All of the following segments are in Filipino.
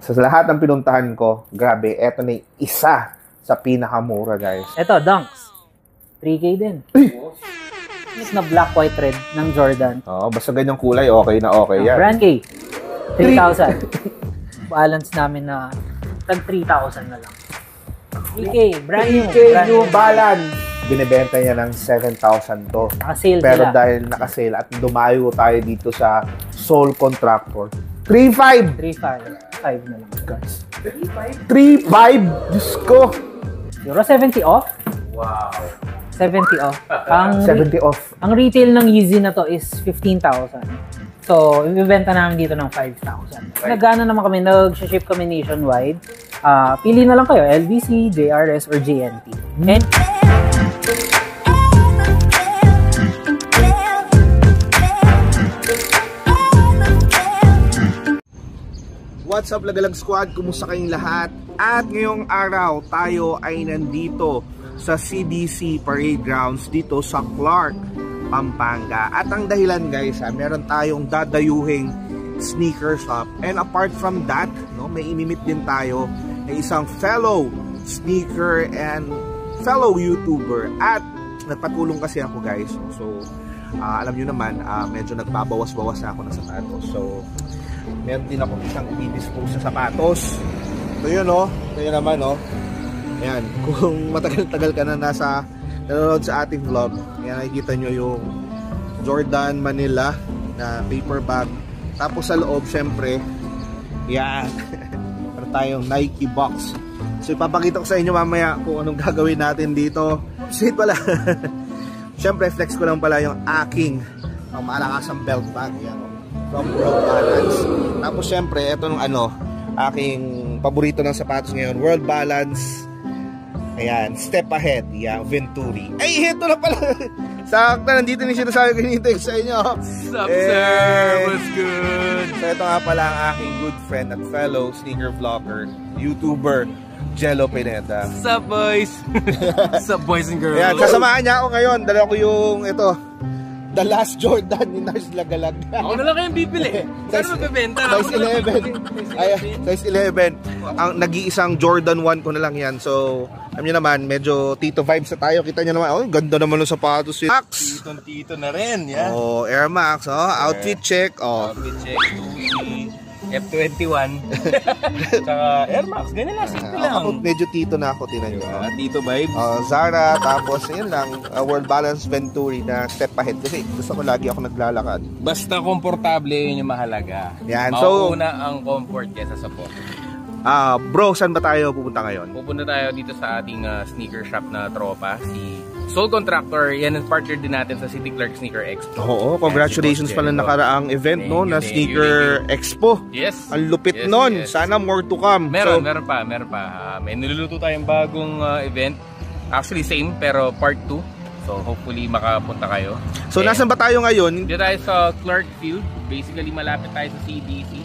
sa lahat ng pinuntahan ko, grabe, eto na yung isa sa pinakamura, guys. Ito, Dunks. 3K din. Mas na black, white, red ng Jordan. Oo, basta ganyang kulay, okay na okay yan. Brand K. 3,000. Balance namin na tag 3,000 na lang. 3K, brand new. 3K New Balance. Binibenta niya ng 7,000 to. Nakasale Pero sila. dahil nakasale at dumayo tayo dito sa Soul Contractor, 3,500. 3,500. 5 na lang. Guys. 3,500? Diyos ko. Euro 70 off? Wow. 70 off. 70 off. Ang retail ng Yeezy na to is 15,000. So, ibibenta namin dito ng 5,000. Nagana naman kami, nag-ship kami nationwide. Pili na lang kayo, LBC, JRS, or JNT. And What's up, Lagalag Squad? Kumusta kayong lahat? At ngayong araw, tayo ay nandito sa CDC Parade Grounds dito sa Clark, Pampanga. At ang dahilan, guys, meron tayong dadayuhing sneaker shop. And apart from that, no, may inimit din tayo na isang fellow sneaker and fellow YouTuber. At nagpatulong kasi ako, guys. So alam nyo naman, medyo nagbabawas-bawas na ako ng sapatos. So meron din ako isang i-dispose sa sapatos. So yun, no? So yun naman, no? Ayan, kung matagal-tagal ka na nanonood sa ating vlog, ayan, nakikita nyo yung Jordan Manila na paper bag. Tapos sa loob, syempre, yan, ano tayong Nike box. So ipapakita ko sa inyo mamaya kung anong gagawin natin dito. Sweet pala. Syempre, flex ko lang pala yung aking malakasang belt bag. Yan, from World Balance. Tapos syempre, ito nung aking paborito ng sapatos ngayon, World Balance. Ayan, Step Ahead. Yan, Venturi. Ay, ito na pala. Sakto, nandito na siya sa sa inyo. What's up, sir? What's good? So ito nga pala ang aking good friend at fellow sneaker vlogger, YouTuber, Jello Pineda. What's up, boys? What's up, boys and girls? Ayan, kasamahan niya ako ngayon. Dala ko yung The Last Jordan ni Nars Lagalag. Ako na lang kayong bibili. Saan magbebenta? Size 11. Ay, size 11. Ang nag-iisang Jordan 1 ko na lang yan. So, alam niyo naman, medyo tito vibes na tayo. Kita niyo naman, oh, ganda naman ng sapatos. Max. Tito na rin, yan. Oh, Air Max, oh, outfit check, oh. Outfit check, F21. Tsaka Air Max, ganyan lang, simple lang. Ako, medyo tito na ako, tinan nyo. Tito vibes. Zara, tapos yun lang, World Balance Venturi na Step Ahead. Kasi gusto ko lagi ako naglalakad. Basta komportable, yun yung mahalaga. Yan, so mauna ang comfort kesa sa support. Bro, saan ba tayo pupunta ngayon? Pupunta tayo dito sa ating sneaker shop na tropa, si Soul Contractor. Yan ang partner din natin sa City Clark Sneaker Expo. Oo, congratulations pala nakaraang event, no, na Sneaker Expo. Yes. Ang lupit nun. Yes. Sana more to come. Meron pa. May niluluto tayong bagong event. Actually, same, pero part 2. So, hopefully, makapunta kayo. So, nasan ba tayo ngayon? Dito tayo sa Clark Field. Basically, malapit tayo sa CDC.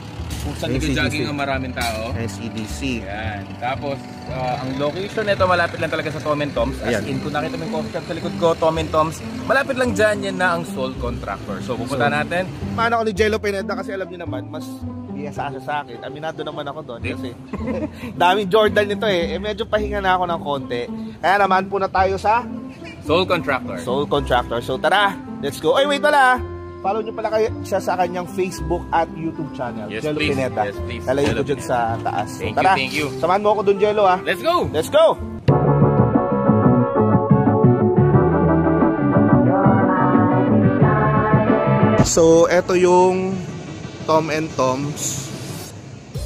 Kung saan nag-jogging ang maraming tao. CDC. Yan. Tapos, ang location nito malapit lang talaga sa Tom and Tom's. As in, kung nakita mo yung coffee shop sa likod ko, Tom and Tom's, malapit lang dyan yan na ang Soul Contractor. So, pupunta natin. Paano ako ni Jello Pineda kasi alam niyo naman, mas biyasa sa akin. Aminado naman ako doon kasi daming Jordan nito eh. Medyo pahinga na ako ng konti. Kaya naman, puna tayo sa Soul Contractor. Soul Contractor. So, tara, let's go. Ay, wait pala. Follow nyo pala kayo siya sa kanyang Facebook at YouTube channel. Yes, Jello please. Pineda. Yes, please. Lalayo ko dyan sa taas. So, Thank you. Samahan mo ako dun, Jello, ha? Let's go! Let's go! So, eto yung Tom and Tom's.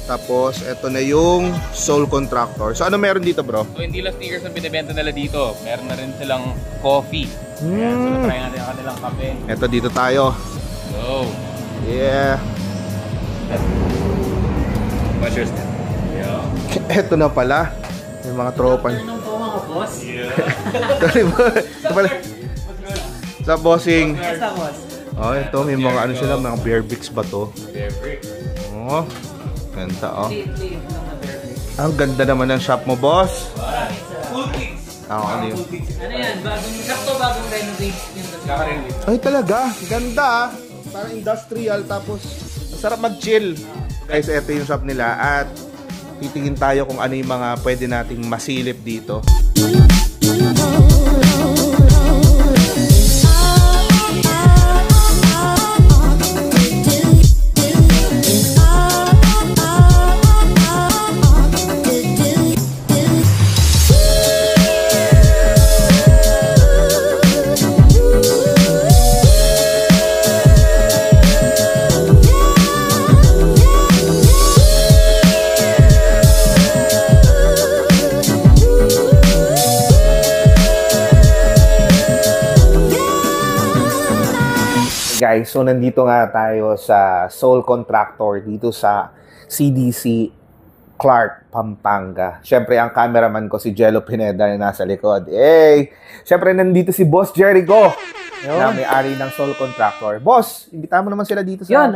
Tapos, eto na yung Soul Contractor. So, ano meron dito, bro? So, hindi lang sneakers ang binibenta nila dito. Meron na rin silang coffee. Ayan, so, try natin ang kanilang kape. Eto dito tayo. So, Yeah. what's your step? Yeah. Eto na pala. Yung mga tropa. ng toma ko, boss. Ito pala. Sa bossing. Basta, boss. Oh, ito. May mga ano sila. Mga bear bricks ba to? Bear bricks. Oh. Ganda, oh. Leave lang na bear bricks. Ang ganda naman ng shop mo, boss. Full kicks. Ano yun? Ano yan? Bagong renovate yung Kaka-renovate. Ay, talaga. Ganda, ah. Parang industrial. Tapos, sarap mag-chill. Guys, ito yung shop nila. At titingin tayo kung ano yung mga pwede nating masilip dito. Guys, so nandito nga tayo sa Soul Contractor dito sa CDC Clark, Pampanga. Siyempre, ang cameraman ko si Jello Pineda na nasa likod. Hey! Siyempre, nandito si Boss Jericho na may-ari ng Soul Contractor. Boss, imbitahan mo naman sila dito sa... Yun,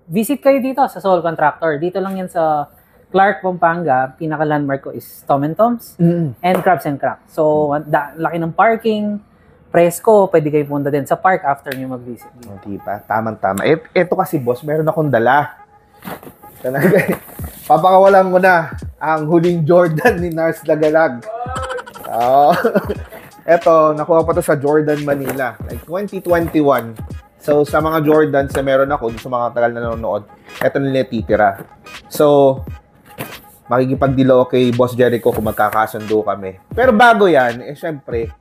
visit kayo dito sa Soul Contractor. Dito lang yan sa Clark, Pampanga. Pinaka-landmark ko is Tom & Tom's and Crabs & Cracks. So, laki ng parking. Presko, pwede kayo punta din sa park after nyo mag-visit. Diba? Tamang-tama. Ito kasi, boss, meron akong dala. Papakawalan ko na ang huling Jordan ni Nars Dagalag. Ito, nakuha pa to sa Jordan Manila. Like 2021. So, sa mga Jordans na meron ako, sa mga tagal na nanonood, ito nila titira. So, makikipagdilo kay Boss Jericho kung magkakasundo kami. Pero bago yan, syempre,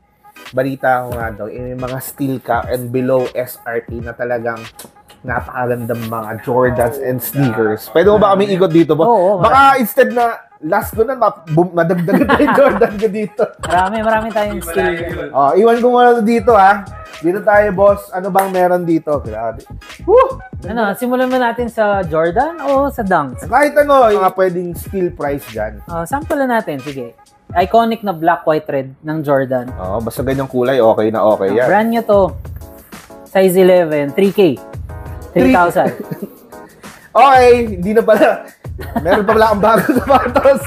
balita ko nga daw, yung mga steel cap and below SRT na talagang napakagandang mga Jordans and sneakers. Pwede mo ba kami ikot dito? Oo, baka instead na last ko na, madagdagan tayo Jordan ko dito. Marami tayong steel. Iwan ko muna dito ha. Dito tayo, boss. Ano bang meron dito? Grabe. Woo! Simulan mo natin sa Jordan o sa Dunks? Kahit ano, yung mga pwedeng steel price dyan. Sample natin, sige. Iconic na black, white, red ng Jordan. Basta ganyang kulay, okay na okay yan. Brand nyo to. Size 11, 3K. 3,000. Okay, hindi na pala. Meron pa pala ang bago sa patos.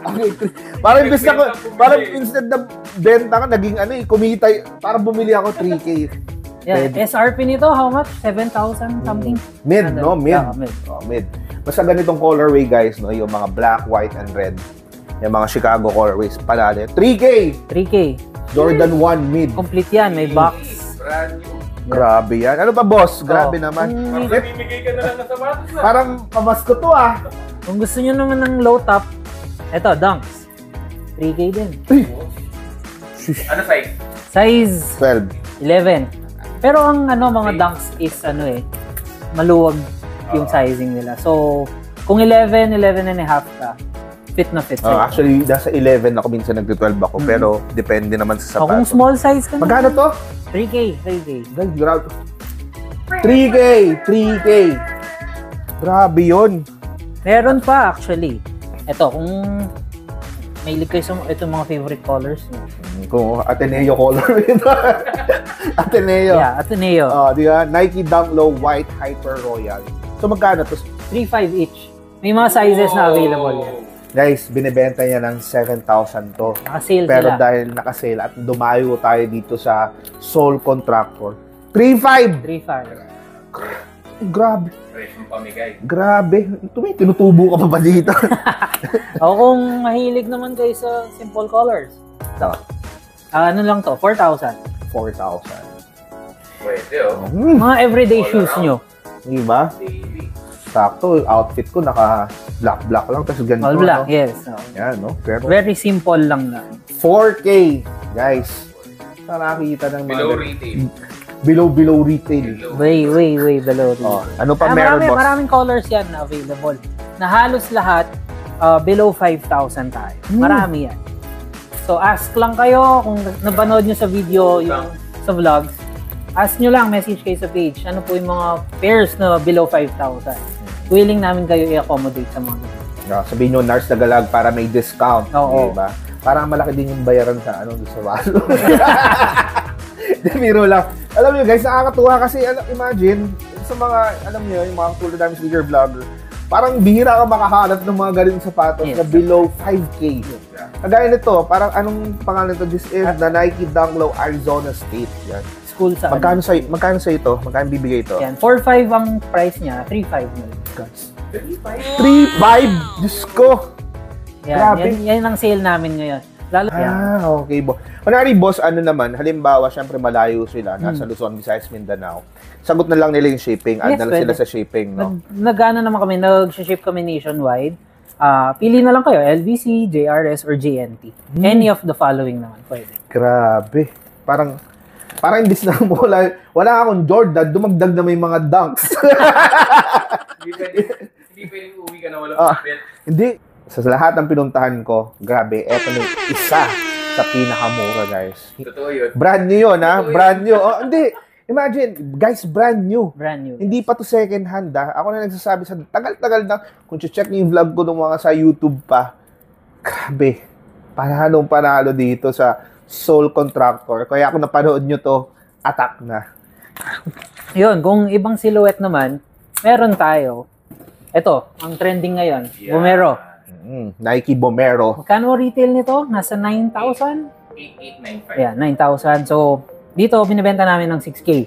Okay, parang instead na benta ka, naging kumita, parang bumili ako 3K. Yeah, SRP nito, how much? 7,000 something? Mid, no? Mid. Mid. Mid. Basta ganitong colorway, guys, no? Yung mga black, white, and red. Yung mga Chicago colorways, palali. 3K! 3K. Jordan 1 mid. Complete yan, may box. Brand new. Grabe yan. Ano pa, boss? Grabe naman. Mamimigay ka na lang ng sapatos na. Parang pamasko to Kung gusto nyo naman ng low top, eto, Dunks. 3K din. Ano size? Size 12. 11. Pero ang mga Dunks is maluwag yung sizing nila. So, kung 11 and a half ka, fit na fit. Actually, nasa 11 ako minsan nag-12 ako, pero depende naman sa sapatos. Kung small size ka na. Magkano to? 3K. Grabe. 3K. Grabe yun. Meron pa actually. Ito, kung mahilig kayo sa itong mga favorite colors nyo. Kung Ateneo color. Ateneo. Yeah, Ateneo. Di ba? Nike Dunk Low White Hyper Royal. So magkano to? 3.5 each. May mga sizes na available yan. Guys, binibenta niya ng 7,000 to. Naka-sale Pero sila. dahil naka-sale at dumayo tayo dito sa Soul Contractor, 3.5! 3.5. Grabe. Presyong pamigay. Grabe. May tinutubo ka pa ba dito? O kung mahilig naman kayo sa simple colors. So, ano lang to? 4,000. 4,000. Pwede Mga everyday shoes nyo. Diba? Daily. Sakto, outfit ko naka black lang, tapos ganito. All black, no? yes. Yan, no? Pero Very simple lang na. 4K, guys. Nakakita ng mga... Below retail. Below retail. Way below. Ano pa meron, boss? Maraming colors yan na available. Na halos lahat, below 5,000 tayo. Marami yan. So, ask lang kayo kung napanood nyo sa video, yung sa vlogs. Ask nyo lang, message kayo sa page. Ano po yung mga pairs na below 5,000? Willing namin kayo i-accommodate sa mga sabihin nyo, Nars Dagalag para may discount. Oo. Diba? Parang malaki din yung bayaran sa sa walo. Biro lang. Alam nyo guys, nakakatuwa kasi imagine, sa mga, alam nyo, yung mga tulad namin sneaker vlogger, parang bihira ka makahanap ng mga ganitong sapatos na below 5K. Kagaya nito, parang anong pangalan nito? This is the Nike Dunk Low Arizona State. Yan. school sa Magkano sa ito? Magkano bibigay ito? Yan, 4.5 ang price niya, 3.5 na. 3.5? Diyos ko. Grabe. Yan ang sale namin ngayon. Lalo okay, boss. Kunwari, boss, ano naman, halimbawa, syempre malayo sila, nasa Luzon, Visayas, Mindanao. Sagot na lang nila yung shipping, add na lang sila sa shipping, no? Nag-ano naman kami, nag-ship kami nationwide. Pili na lang kayo, LBC, JRS, or JNT. Any of the following naman, pwede. Grabe. Parang imbis na wala akong Jordan, dumagdag na may mga dunks. Hindi pwedeng uwi ka na walang belt. Hindi. Sa lahat ng pinuntahan ko, grabe, eto na yung isa sa pinakamura, guys. Totoo yun. Brand new yun, ha? Brand new. Oh, hindi. Imagine, guys, brand new. Brand new. Hindi pa to second hand, ha? Ako na nagsasabi sa tagal-tagal na, kung check niyo yung vlog ko ng mga sa YouTube pa, grabe, panalo dito sa Soul Contractor. Kaya kung napanood nyo to, attack na. Yun, kung ibang silhouette naman, meron tayo. Ito, ang trending ngayon, Vomero. Nike Vomero. Magkano retail nito? Nasa 9,000? 8,895. Yeah, 9,000. So, dito, binibenta namin ng 6K.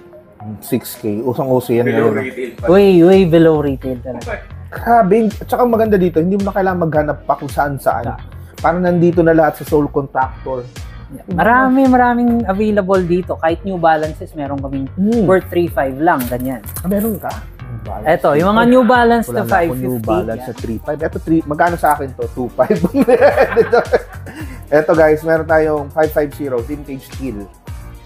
6K. Usang-uso yan. Below ngayon. retail pa. Way below retail talaga. Grabe. At saka maganda dito, hindi mo na kailangan maghanap pa kung saan-saan. Parang nandito na lahat sa Soul Contractor. Maraming available dito. Kahit New Balances, meron kaming worth 3,500 lang. Ganyan. Meron ka? Ito, yung mga New Balance na 550. New Balance sa 3.5. Ito, magkano sa akin to? 2.5. Ito guys, meron tayong 550 vintage steel.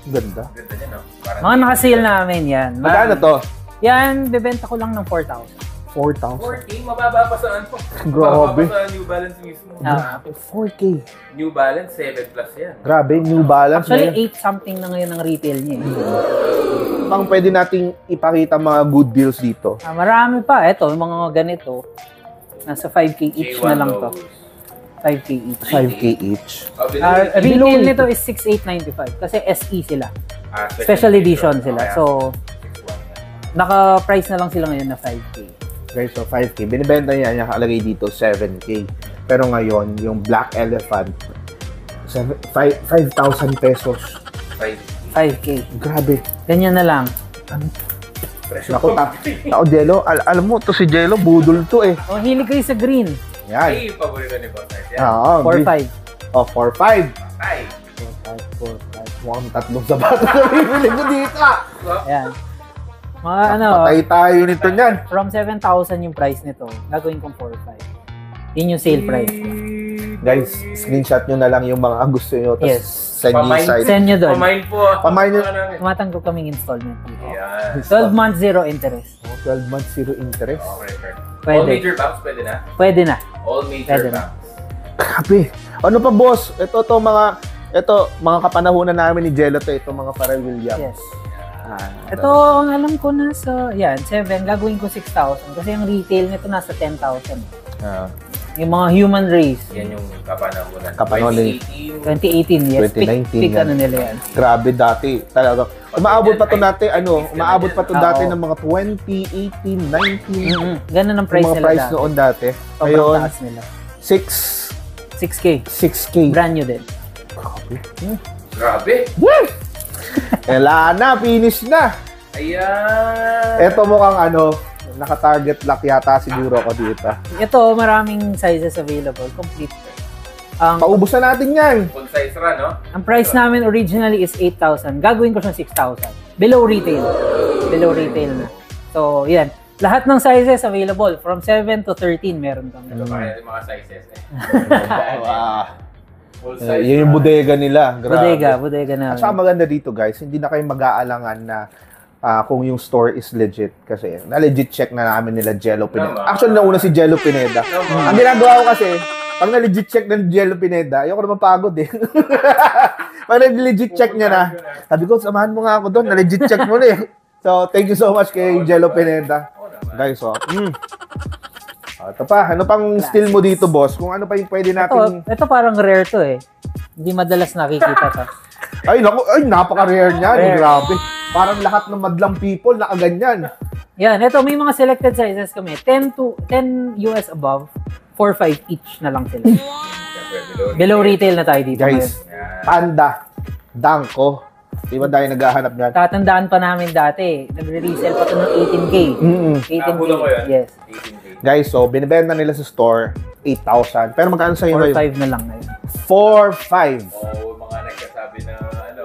Ganda. Ganda niya, no? Mga naka-sale namin yan. Magkano to? Yan, bebenta ko lang ng 4,000. 4,000. 4K? Mababa pa saan po? Grabe. Mababa pa sa New Balance mismo. 4K. New Balance, 7 plus yan. Grabe, New Balance. Actually, 8 something na ngayon ang retail niya. Pang pwede nating ipakita mga good deals dito. Marami pa. Ito, yung mga ganito. Nasa 5K each na lang to. 5K each. 5K each. Retail nito is 6,895 kasi SE sila. Special edition sila. So, naka-price na lang sila ngayon na 5K. Guys, so 5K. Binibenta niya, nakalagay dito 7K. Pero ngayon, yung Black Elephant, 5,000 pesos. 5K. Grabe. Ganyan na lang. Naku, tao Jello. Alam mo, to si Jello, budol to eh. Oh, hilig kayo sa green. Yan. Ay, paborito ni Boss Night yan. Oo. 4,500. Oh, 4,500. Ay. 4,500. Mukhang tatlong sapatos na bibili ko dito. Yan. Mga ano, patay tayo nito niyan. from 7,000 yung price nito, gagawin kong 4,500. Yun yung sale price. Guys, screenshot nyo na lang yung mga gusto nyo. Yes. Send nyo yung site. Send nyo doon. Pamain po. Pamain nyo. Tumatanggap kaming installment dito. Yan. 12 months, zero interest. 12 months, zero interest. Okay, perfect. Pwede. All major banks, pwede na? Pwede na. All major Pwede na. banks. Grabe. Ano pa, boss? Ito, mga kapanahunan namin ni Jello to. Ito, mga Pharrell Williams. Yes. Ito, ang alam ko nasa, 7, gagawin ko 6,000 kasi yung retail nito nasa 10,000. Yung mga human race. Yan yung kapanahunan. 2018, yes. 2019 Pick yan. ano nila yan. Grabe dati. Talaga. Umaabot pa to dati, umaabot pa to dati ng mga 20, 18, 19. Ganun ang price Yung mga nila price dati. noon dati. Sobrang Ngayon, taas nila. 6K. 6K. Brand new din. Grabe. Wala na, finish na. Ayan. Ito mukhang naka-target lock yata siguro ko dito. Ito, maraming sizes available. Complete. Paubos na natin yan. Full size run, no? Ang price namin originally is 8,000. Gagawin ko siyang 6,000. Below retail. Below retail na. So, yan. Lahat ng sizes available. From 7 to 13 meron kami. Ito pa yung mga sizes eh. Wow. Full size Yun yung bodega nila. Grabe. Bodega na. At saka maganda dito guys, hindi na kayo mag-aalangan na kung yung store is legit. Kasi na-legit check na namin nila Jello Pineda. Actually, nauna si Jello Pineda. Ang ginagawa ko kasi, pag na-legit check ng Jello Pineda, ayoko na mapagod eh. Pag na-legit check niya na, sabi ko, samahan mo nga ako doon, na-legit check mo na eh. So, thank you so much kay Jello Pineda. Guys, ito pa, ano pang steal mo dito, boss? Kung ano pa yung pwede natin... Ito parang rare to eh. Hindi madalas nakikita to. Ay, napaka-rare niyan. Grabe. Parang lahat ng madlang people nakaganyan. Yan, ito may mga selected sizes kami. 10 US above, 4-5 each na lang sila. Below retail na tayo dito. Guys, Panda, Danko. Di ba dahil naghahanap niyan? Tatandaan pa namin dati. Nagre-resell pa ito ng 18K. 18K. Nakulo ko yan. Yes. 18K. Guys, so binibenta nila sa store 8,000. Pero magkano sa inyo? 4-5 na lang ngayon. 4,500. Mga nagsasabi na ano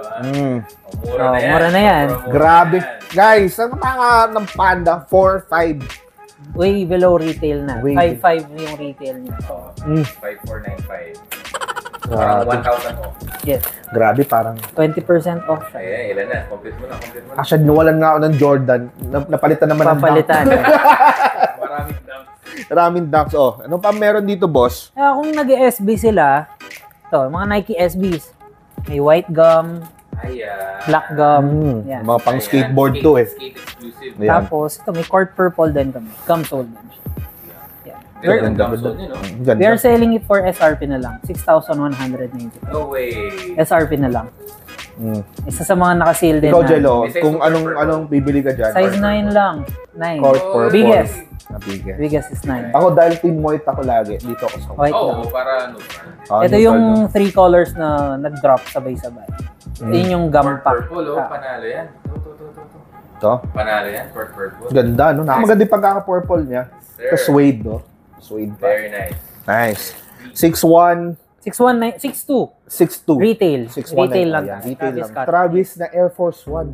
Mura na yan. Grabe. Guys, ang mga ng Panda, 4,500. Way below retail na. 5,500 yung retail niya. So, 5,495. Parang 1,000 off. yes. Grabe, parang... 20% off siya. Ayan, ilan na? Complete mo na. Actually, nawalan nga ako ng Jordan. Napalitan naman ng Papalitan. Maraming dunks. Maraming dunks. Oh, ano pa meron dito, boss? Kung nag-SB sila, mga Nike SBs. May white gum, black gum. Yan. Mga pang skateboard to eh. Skate exclusive. Ayan. Tapos, ito, may court purple din kami. Gum sold din siya. Ganda no? Ganda. We are selling it for SRP na lang. 6,190. No way. SRP na lang. Isa sa mga naka-sale din Ikaw, na. Jello, May size kung super anong bibili ka dyan? Size 9 lang. 9. Court purple. Biggest. Biggest. Biggest is 9. Ako dahil team white ako lagi. Dito ako sa White lang. para ano. Ito yung 3 colors na nag-drop sabay-sabay. Ito yung gum pack. Purple, panalo yan. Ito. Panalo yan, purple. Ganda, no? Nakamaganda yung pagkaka-purple niya. Ito suede, no? Suede pa. Very nice. Nice. 6'1", 6'2". 6'2". Retail. 6'1". Retail lang. Ayan, retail lang. Scott. Travis na Air Force One.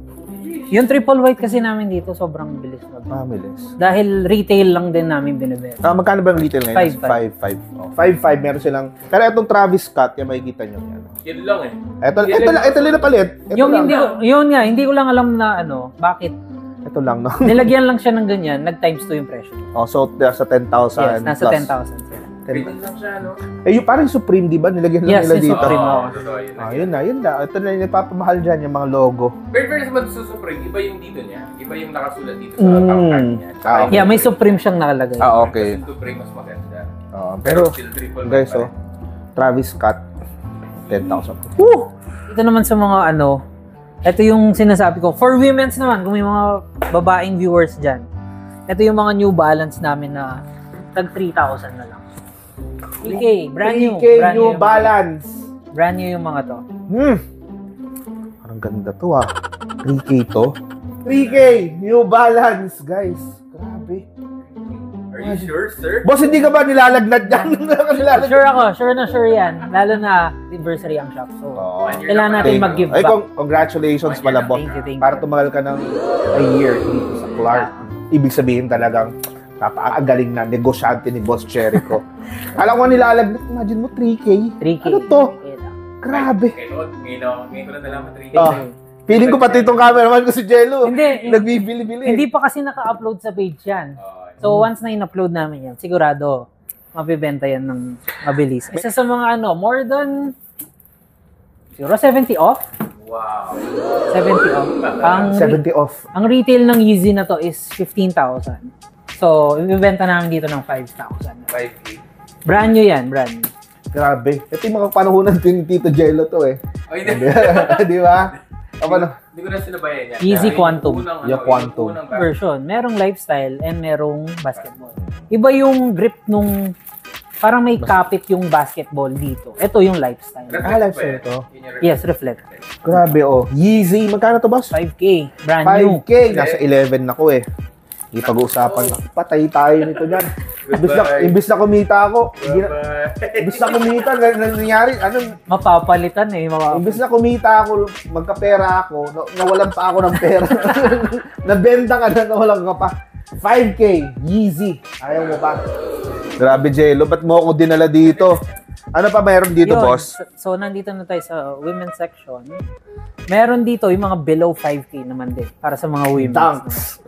Yung triple white kasi namin dito, sobrang bilis mag. Mamilis. Dahil retail lang din namin binibenta. Magkano ba yung retail ngayon? 5,500. 5,500. Meron silang... Pero itong Travis Scott, yung makikita nyo yan. Yan lang eh. Ito lang palit. Ito Yung lang. hindi ko lang alam na bakit. Ito lang, no? Nilagyan lang siya ng ganyan, nag-times 2 yung presyo. Oh, so, nasa 10,000 Yes, nasa plus. 10,000 sila. Rating lang siya, no? Yung parang Supreme, di ba? Nilagyan lang Yes, nila yung dito. Supreme. Yun na. Ito na yung napapamahal dyan, yung mga logo. Very naman sa Supreme, iba yung dito niya. Iba yung nakasulat dito sa tangkad niya. Okay. Yeah, may Supreme siyang nakalagay. Okay. Yung Supreme mas maganda. Pero, still triple guys, pa rin. Travis Scott, 10,000. Woo! Ito naman sa mga ito yung sinasabi ko. For women's naman, kung may mga babaeng viewers dyan, ito yung mga New Balance namin na tag 3,000 na lang. 3K, brand new. 3K New Balance. Brand new yung mga to. Parang ganda to 3K to. 3K New Balance, guys. Grabe. Are you sure, sir? Boss, hindi ka ba nilalagnat yan? Sure ako. Sure na sure yan. Lalo na anniversary ang shop. So, kailangan natin mag-give back. Congratulations pala, boss. Thank you. Para tumagal ka ng a year dito sa Clark. Ibig sabihin talagang napakagaling na negosyante ni Boss Jericho. Alam ko nilalagnat. Imagine mo, 3K. 3K. Ano to? Grabe. Ngayon ko na nalaman 3K. Feeling ko pati itong cameraman ko si Jello. Hindi. Nagbibili-bili. Hindi pa kasi naka-upload sa page yan. So, once na in-upload namin yan, sigurado, mabibenta yan ng mabilis. Isa sa mga more than, siguro 70 off? Wow. 70 off. 70 off. Ang retail ng Yeezy na to is 15,000. So, ibibenta namin dito ng 5,000. 5K. Brand new yan, brand new. Grabe. Ito yung mga panahonan din Tito Jello to eh. Di ba? Hindi ko na sinabayan yan. Yeezy Quantum. Yung Quantum. Version. Merong lifestyle and merong basketball. Iba yung grip nung, parang may kapit yung basketball dito. Ito yung lifestyle. Lifestyle to. Yes, reflect. Grabe Yeezy. Magkano to, boss? 5K. Brand new. 5K. Nasa 11 na ko eh. Hindi pag-uusapan na. Patay tayo nito dyan. Imbis na kumita ako. Imbis na kumita, nangyari, Mapapalitan eh. imbis na kumita ako, magkapera ako, nawalan pa ako ng pera. Nabenta ka na, nawalan ka pa. 5K, Yeezy. Ayaw mo pa. Grabe, Jello. Ba't mo ako dinala dito? Ano pa mayroon dito, boss? So, nandito na tayo sa women's section. Meron dito yung mga below 5K naman din. Para sa mga women's. Dunks.